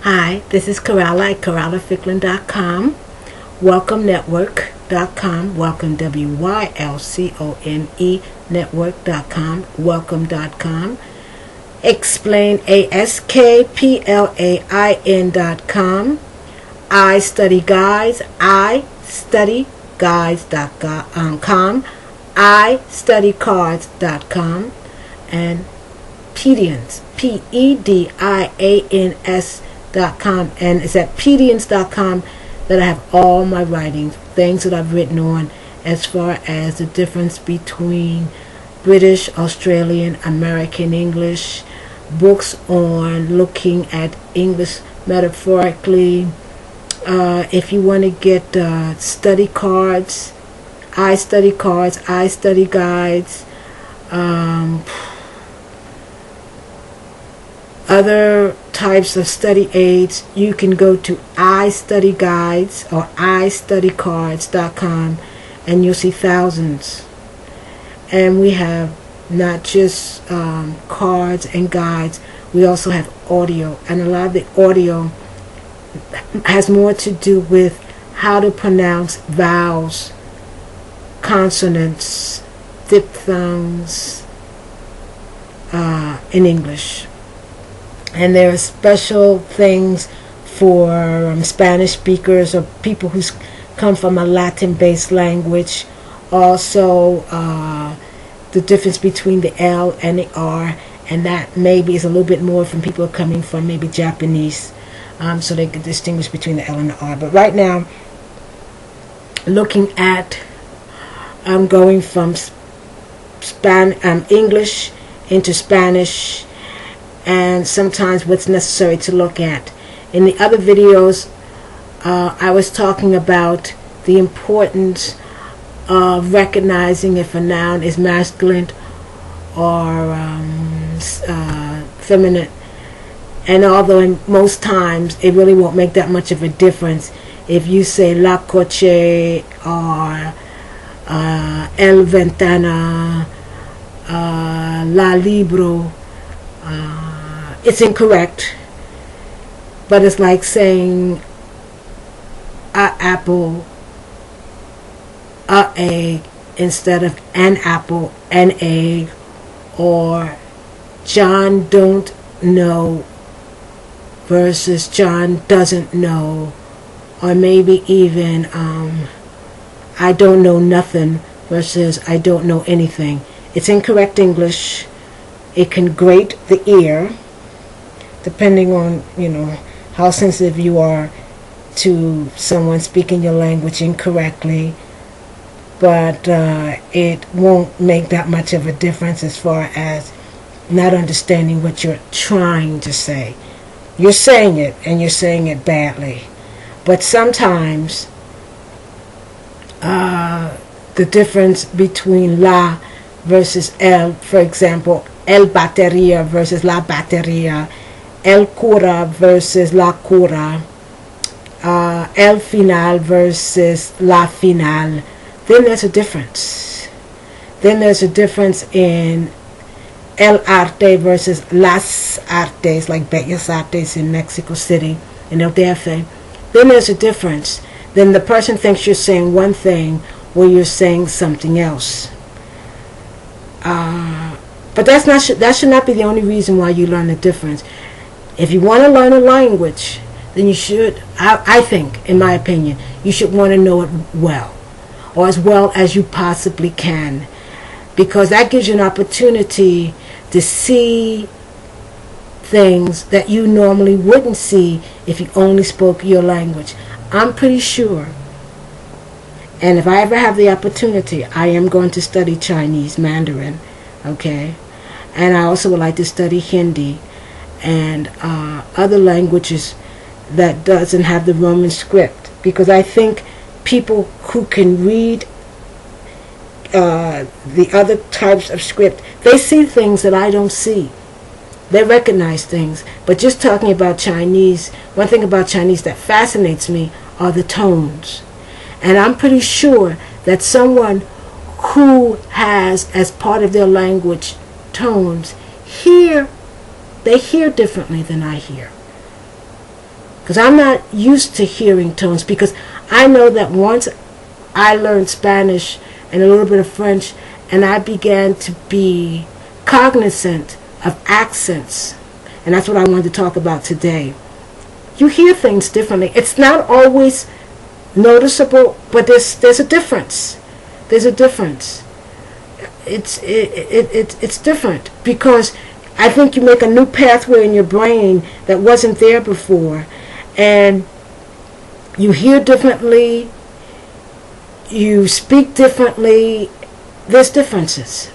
Hi, this is Coralla at CorallaFicklin.com, WelcomeNetwork.com, Welcome WYLCOME Network.com, Welcome.com, ExplainAskPlain.com, iStudyGuides, iStudyGuides.com, iStudyCards.com, and Pedians, PEDIANS.com, and it's at Pedians.com that I have all my writings, things that I've written on as far as the difference between British, Australian, American English, books on looking at English metaphorically. If you want to get study cards, iStudyCards, iStudyGuides, other types of study aids, you can go to iStudyGuides or iStudyCards.com and you'll see thousands. And we have not just cards and guides, we also have audio, and a lot of the audio has more to do with how to pronounce vowels, consonants, diphthongs in English. And there are special things for Spanish speakers or people who come from a Latin-based language. Also, the difference between the L and the R, and that maybe is a little bit more from people coming from maybe Japanese, so they can distinguish between the L and the R. But right now, looking at going from English into Spanish, and sometimes what's necessary to look at. In the other videos, I was talking about the importance of recognizing if a noun is masculine or feminine. And although in most times it really won't make that much of a difference if you say la coche or el ventana, la libro, it's incorrect, but it's like saying a apple, a egg, instead of an apple, an egg, or John don't know versus John doesn't know, or maybe even I don't know nothing versus I don't know anything. It's incorrect English. It can grate the ear, depending on, how sensitive you are to someone speaking your language incorrectly, but it won't make that much of a difference as far as not understanding what you're trying to say. You're saying it, and you're saying it badly, but sometimes the difference between la versus el, for example, el batería versus la batería, el cura versus la cura, el final versus la final, then there's a difference. Then there's a difference in el arte versus las artes, like Bellas Artes in Mexico City, in El DF. Then there's a difference. Then the person thinks you're saying one thing where you're saying something else. But that should not be the only reason why you learn the difference. If you want to learn a language, then you should, I think, in my opinion, you should want to know it well, or as well as you possibly can, because that gives you an opportunity to see things that you normally wouldn't see if you only spoke your language. I'm pretty sure, and if I ever have the opportunity, I am going to study Chinese, Mandarin, okay? And I also would like to study Hindi and other languages that doesn't have the Roman script, because I think people who can read the other types of script, they see things that I don't see. They recognize things. But just talking about Chinese, one thing about Chinese that fascinates me are the tones. And I'm pretty sure that someone who has as part of their language tones, they hear differently than I hear. because I'm not used to hearing tones, because I know that once I learned Spanish and a little bit of French, and I began to be cognizant of accents, and that's what I wanted to talk about today. You hear things differently. It's not always noticeable, but there's a difference. There's a difference. It's different, because I think you make a new pathway in your brain that wasn't there before, and you hear differently, you speak differently. There's differences.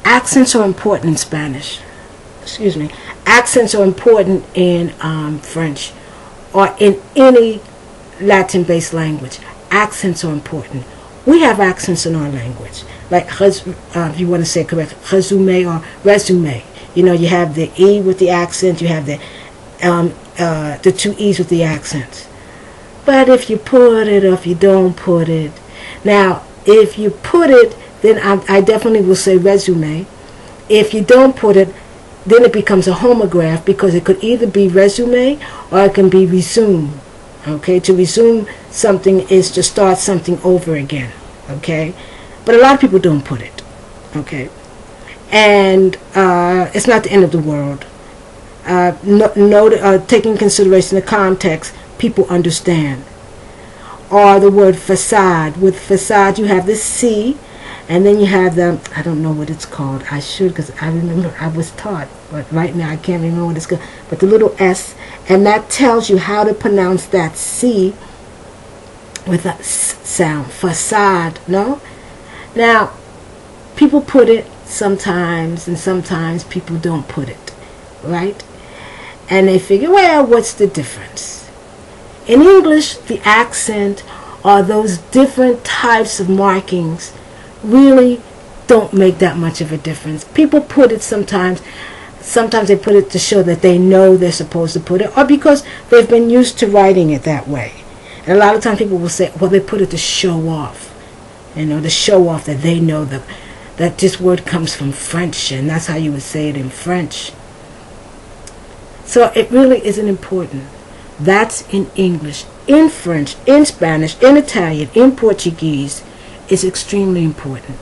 Accents are important in Spanish. Excuse me. Accents are important in French, or in any Latin-based language. Accents are important. We have accents in our language, like if you want to say it correct, resume or resume. You know, you have the E with the accent, you have the two E's with the accents. But if you put it or if you don't put it, now if you put it, then I definitely will say resume. If you don't put it, then it becomes a homograph, because it could either be resume or it can be resume. Okay, to resume something is to start something over again. Okay, but a lot of people don't put it. Okay, and it's not the end of the world. Taking consideration the context, people understand. Or the word facade. With facade, you have the C, and then you have the, I don't know what it's called. I should, because I remember I was taught, but right now I can't remember what it's called. But the little S, and that tells you how to pronounce that C with a S sound. Facade, no? Now, people put it sometimes, and sometimes people don't put it, right? And they figure, well, what's the difference? In English, the accent or those different types of markings really don't make that much of a difference. People put it sometimes they put it to show that they know they're supposed to put it, or because they've been used to writing it that way. And a lot of times people will say, well, they put it to show off, you know, to show off that they know that this word comes from French, and that's how you would say it in French. So it really isn't important. That's in English. In French, in Spanish, in Italian, in Portuguese, is extremely important.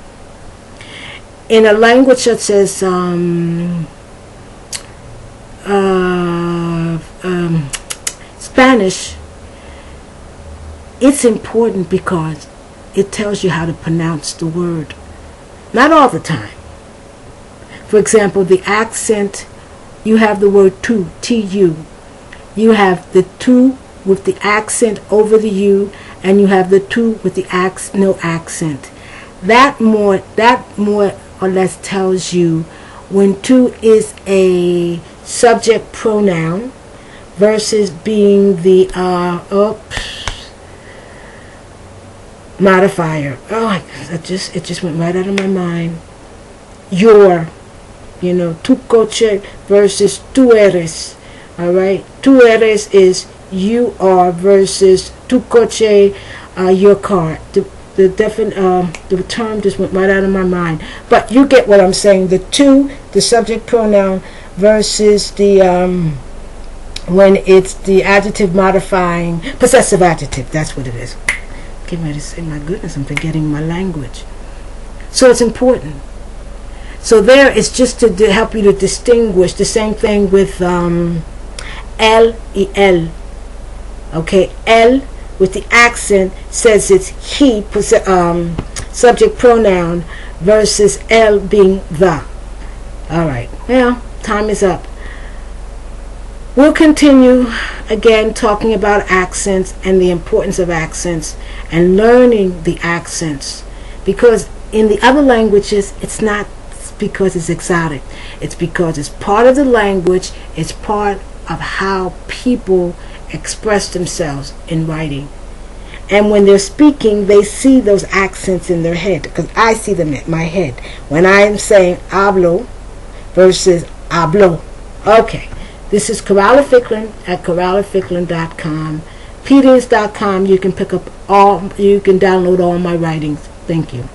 In a language such as Spanish, it's important because it tells you how to pronounce the word. Not all the time. For example, the accent, you have the word tu, T-U. You have the tu with the accent over the U, and you have the tu with the no accent. That more or less tells you when tu is a subject pronoun versus being the modifier. Oh, it just went right out of my mind. Your, you know, tu coche versus tu eres. All right, tu eres is you are versus tu coche, your car. The term just went right out of my mind, but you get what I'm saying. The tu, the subject pronoun, versus the when it's the adjective modifying possessive adjective. That's what it is. Getting ready to say, my goodness, I'm forgetting my language. So it's important. So there, it's just to help you to distinguish. The same thing with el y el. Okay, el with the accent says it's he, subject pronoun, versus el being the. All right, well, time is up. We'll continue again talking about accents and the importance of accents and learning the accents, because in the other languages it's not because it's exotic. It's because it's part of the language. It's part of how people express themselves in writing. And when they're speaking, they see those accents in their head, because I see them in my head when I am saying hablo versus hablo. Okay, this is Coralla Ficklin at CorallaFicklin.com. PDS.com. You can pick up you can download all my writings. Thank you.